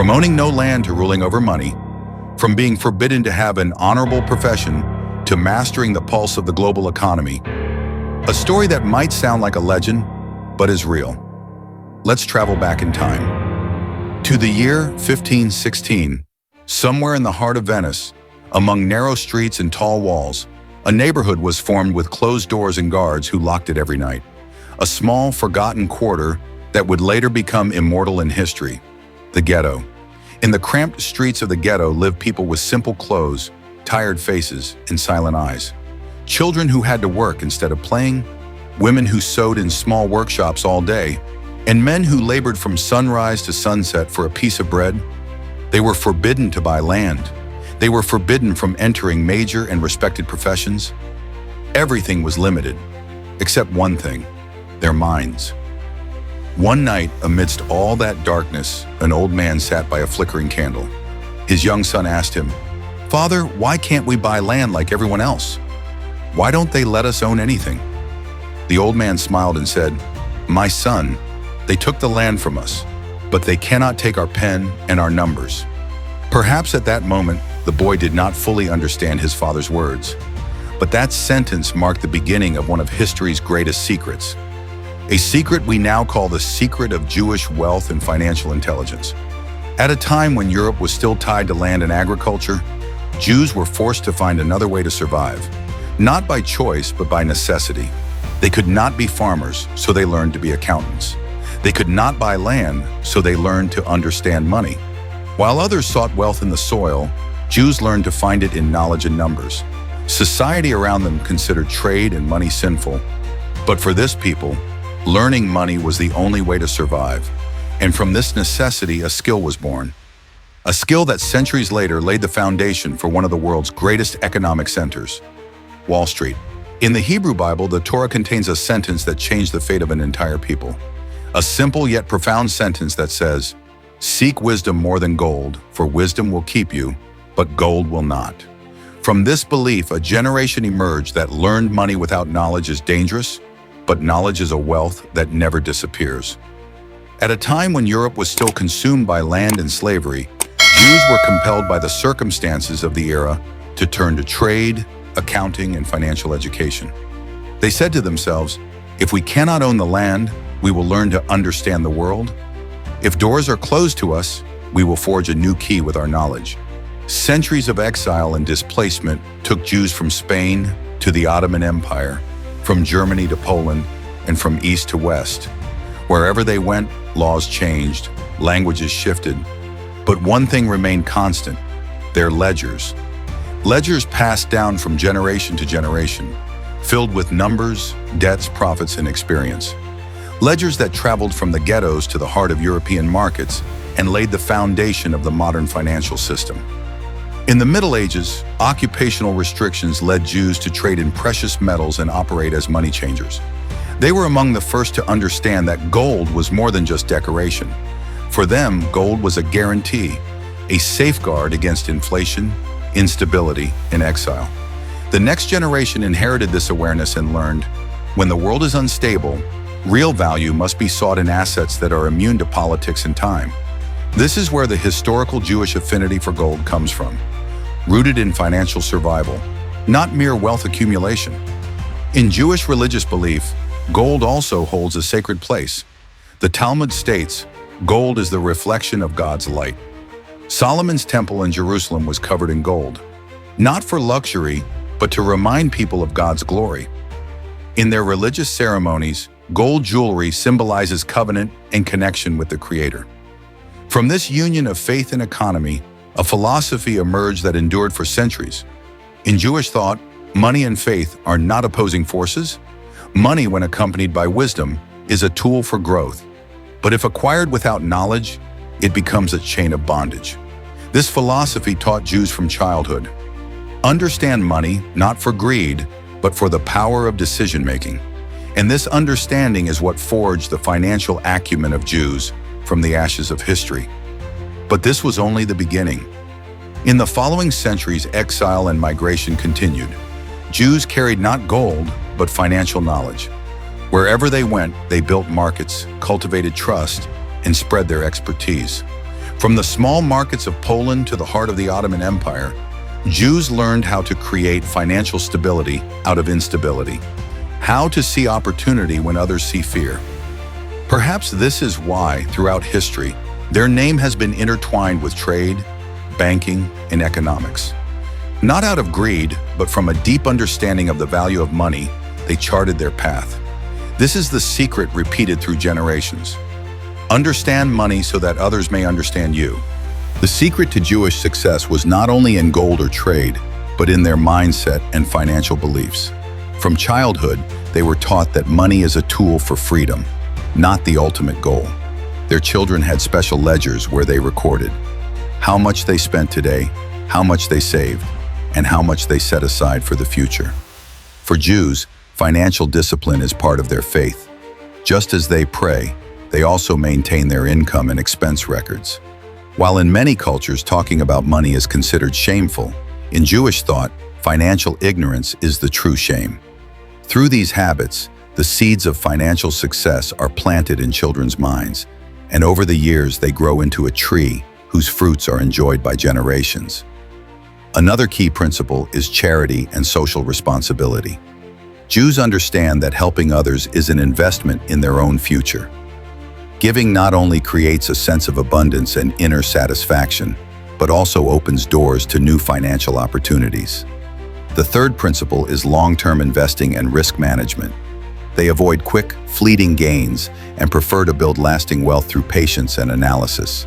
From owning no land to ruling over money, from being forbidden to have an honorable profession to mastering the pulse of the global economy. A story that might sound like a legend, but is real. Let's travel back in time. To the year 1516, somewhere in the heart of Venice, among narrow streets and tall walls, a neighborhood was formed with closed doors and guards who locked it every night. A small, forgotten quarter that would later become immortal in history, the ghetto. In the cramped streets of the ghetto lived people with simple clothes, tired faces, and silent eyes. Children who had to work instead of playing, women who sewed in small workshops all day, and men who labored from sunrise to sunset for a piece of bread. They were forbidden to buy land. They were forbidden from entering major and respected professions. Everything was limited, except one thing, their minds. One night, amidst all that darkness, an old man sat by a flickering candle. His young son asked him, "Father, why can't we buy land like everyone else? Why don't they let us own anything?" The old man smiled and said, "My son, they took the land from us, but they cannot take our pen and our numbers." Perhaps at that moment, the boy did not fully understand his father's words, but that sentence marked the beginning of one of history's greatest secrets. A secret we now call the secret of Jewish wealth and financial intelligence. At a time when Europe was still tied to land and agriculture, Jews were forced to find another way to survive, not by choice, but by necessity. They could not be farmers, so they learned to be accountants. They could not buy land, so they learned to understand money. While others sought wealth in the soil, Jews learned to find it in knowledge and numbers. Society around them considered trade and money sinful, but for this people, learning money was the only way to survive. And from this necessity, a skill was born. A skill that centuries later laid the foundation for one of the world's greatest economic centers, Wall Street. In the Hebrew Bible, the Torah contains a sentence that changed the fate of an entire people. A simple yet profound sentence that says, "Seek wisdom more than gold, for wisdom will keep you, but gold will not." From this belief, a generation emerged that learned money without knowledge is dangerous, but knowledge is a wealth that never disappears. At a time when Europe was still consumed by land and slavery, Jews were compelled by the circumstances of the era to turn to trade, accounting, and financial education. They said to themselves, if we cannot own the land, we will learn to understand the world. If doors are closed to us, we will forge a new key with our knowledge. Centuries of exile and displacement took Jews from Spain to the Ottoman Empire, from Germany to Poland, and from east to west. Wherever they went, laws changed, languages shifted, but one thing remained constant: their ledgers. Ledgers passed down from generation to generation, filled with numbers, debts, profits, and experience. Ledgers that traveled from the ghettos to the heart of European markets and laid the foundation of the modern financial system. In the Middle Ages, occupational restrictions led Jews to trade in precious metals and operate as money changers. They were among the first to understand that gold was more than just decoration. For them, gold was a guarantee, a safeguard against inflation, instability, and exile. The next generation inherited this awareness and learned, when the world is unstable, real value must be sought in assets that are immune to politics and time. This is where the historical Jewish affinity for gold comes from, rooted in financial survival, not mere wealth accumulation. In Jewish religious belief, gold also holds a sacred place. The Talmud states, gold is the reflection of God's light. Solomon's temple in Jerusalem was covered in gold, not for luxury, but to remind people of God's glory. In their religious ceremonies, gold jewelry symbolizes covenant and connection with the Creator. From this union of faith and economy, a philosophy emerged that endured for centuries. In Jewish thought, money and faith are not opposing forces. Money, when accompanied by wisdom, is a tool for growth. But if acquired without knowledge, it becomes a chain of bondage. This philosophy taught Jews from childhood. Understand money, not for greed, but for the power of decision-making. And this understanding is what forged the financial acumen of Jews from the ashes of history. But this was only the beginning. In the following centuries, exile and migration continued. Jews carried not gold, but financial knowledge. Wherever they went, they built markets, cultivated trust, and spread their expertise. From the small markets of Poland to the heart of the Ottoman Empire, Jews learned how to create financial stability out of instability, how to see opportunity when others see fear. Perhaps this is why, throughout history, their name has been intertwined with trade, banking, and economics. Not out of greed, but from a deep understanding of the value of money, they charted their path. This is the secret repeated through generations. Understand money so that others may understand you. The secret to Jewish success was not only in gold or trade, but in their mindset and financial beliefs. From childhood, they were taught that money is a tool for freedom, not the ultimate goal. Their children had special ledgers where they recorded how much they spent today, how much they saved, and how much they set aside for the future. For Jews, financial discipline is part of their faith. Just as they pray, they also maintain their income and expense records. While in many cultures talking about money is considered shameful, in Jewish thought, financial ignorance is the true shame. Through these habits, the seeds of financial success are planted in children's minds, and over the years they grow into a tree whose fruits are enjoyed by generations. Another key principle is charity and social responsibility. Jews understand that helping others is an investment in their own future. Giving not only creates a sense of abundance and inner satisfaction, but also opens doors to new financial opportunities. The third principle is long-term investing and risk management. They avoid quick, fleeting gains and prefer to build lasting wealth through patience and analysis.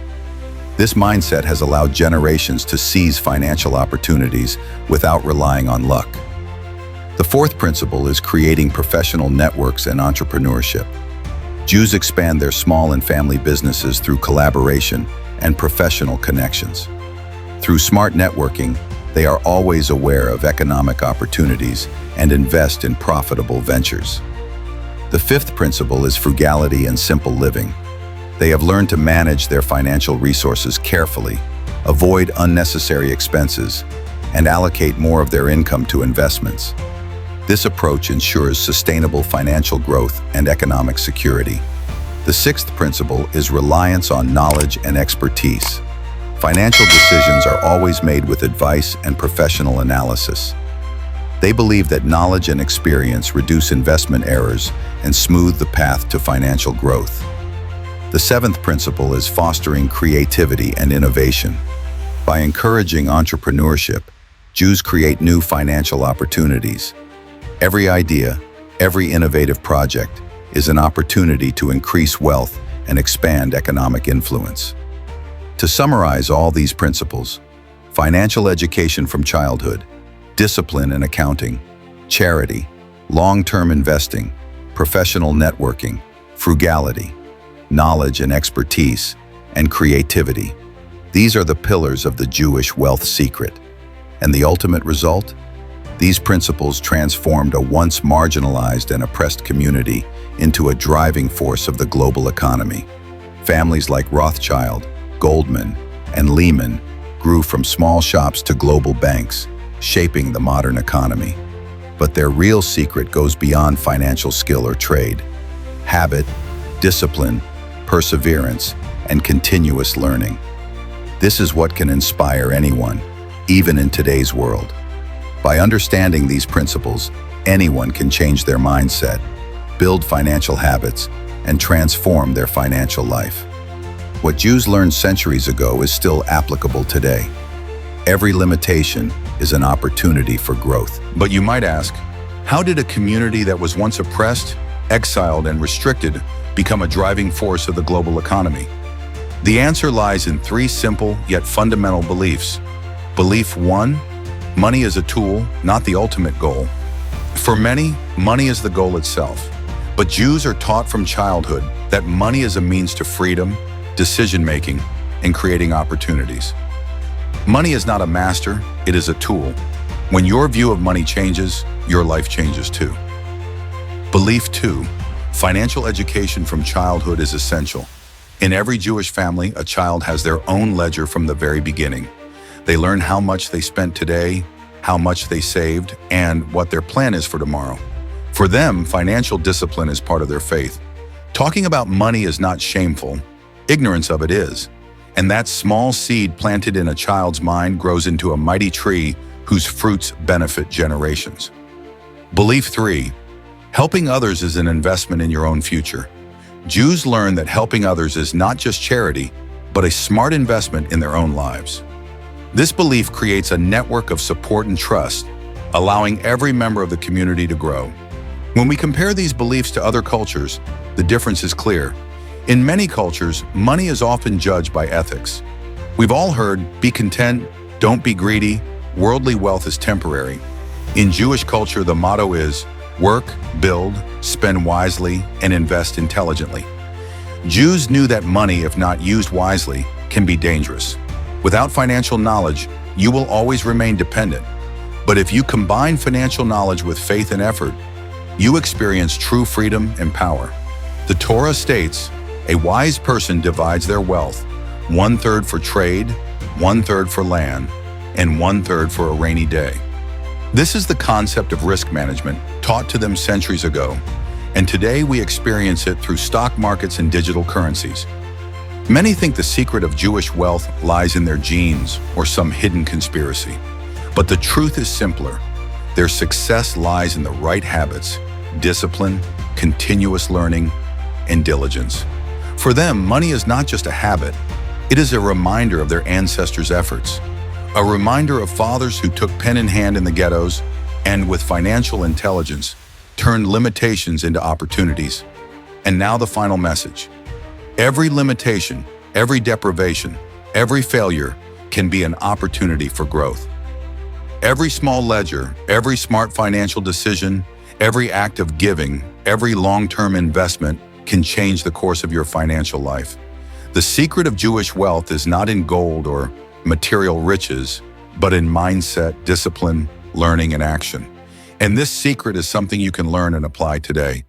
This mindset has allowed generations to seize financial opportunities without relying on luck. The fourth principle is creating professional networks and entrepreneurship. Jews expand their small and family businesses through collaboration and professional connections. Through smart networking, they are always aware of economic opportunities and invest in profitable ventures. The fifth principle is frugality and simple living. They have learned to manage their financial resources carefully, avoid unnecessary expenses, and allocate more of their income to investments. This approach ensures sustainable financial growth and economic security. The sixth principle is reliance on knowledge and expertise. Financial decisions are always made with advice and professional analysis. They believe that knowledge and experience reduce investment errors and smooth the path to financial growth. The seventh principle is fostering creativity and innovation. By encouraging entrepreneurship, Jews create new financial opportunities. Every idea, every innovative project is an opportunity to increase wealth and expand economic influence. To summarize all these principles, financial education from childhood, discipline and accounting, charity, long-term investing, professional networking, frugality, knowledge and expertise, and creativity. These are the pillars of the Jewish wealth secret. And the ultimate result? These principles transformed a once marginalized and oppressed community into a driving force of the global economy. Families like Rothschild, Goldman, and Lehman grew from small shops to global banks, shaping the modern economy. But their real secret goes beyond financial skill or trade. Habit, discipline, perseverance, and continuous learning. This is what can inspire anyone, even in today's world. By understanding these principles, anyone can change their mindset, build financial habits, and transform their financial life. What Jews learned centuries ago is still applicable today. Every limitation is an opportunity for growth. But you might ask, how did a community that was once oppressed, exiled, and restricted become a driving force of the global economy? The answer lies in three simple yet fundamental beliefs. Belief 1, money is a tool, not the ultimate goal. For many, money is the goal itself. But Jews are taught from childhood that money is a means to freedom, decision-making, and creating opportunities. Money is not a master, it is a tool. When your view of money changes, your life changes too. Belief 2, financial education from childhood is essential. In every Jewish family, a child has their own ledger from the very beginning. They learn how much they spent today, how much they saved, and what their plan is for tomorrow. For them, financial discipline is part of their faith. Talking about money is not shameful. Ignorance of it is. And that small seed planted in a child's mind grows into a mighty tree whose fruits benefit generations. Belief 3. Helping others is an investment in your own future. Jews learn that helping others is not just charity, but a smart investment in their own lives. This belief creates a network of support and trust, allowing every member of the community to grow. When we compare these beliefs to other cultures, the difference is clear. In many cultures, money is often judged by ethics. We've all heard, be content, don't be greedy, worldly wealth is temporary. In Jewish culture, the motto is, work, build, spend wisely, and invest intelligently. Jews knew that money, if not used wisely, can be dangerous. Without financial knowledge, you will always remain dependent. But if you combine financial knowledge with faith and effort, you experience true freedom and power. The Torah states, a wise person divides their wealth, 1/3 for trade, 1/3 for land, and 1/3 for a rainy day. This is the concept of risk management taught to them centuries ago, and today we experience it through stock markets and digital currencies. Many think the secret of Jewish wealth lies in their genes or some hidden conspiracy. But the truth is simpler. Their success lies in the right habits, discipline, continuous learning, and diligence. For them, money is not just a habit. It is a reminder of their ancestors' efforts. A reminder of fathers who took pen in hand in the ghettos and, with financial intelligence, turned limitations into opportunities. And now the final message. Every limitation, every deprivation, every failure can be an opportunity for growth. Every small ledger, every smart financial decision, every act of giving, every long-term investment can change the course of your financial life. The secret of Jewish wealth is not in gold or material riches, but in mindset, discipline, learning, and action. And this secret is something you can learn and apply today.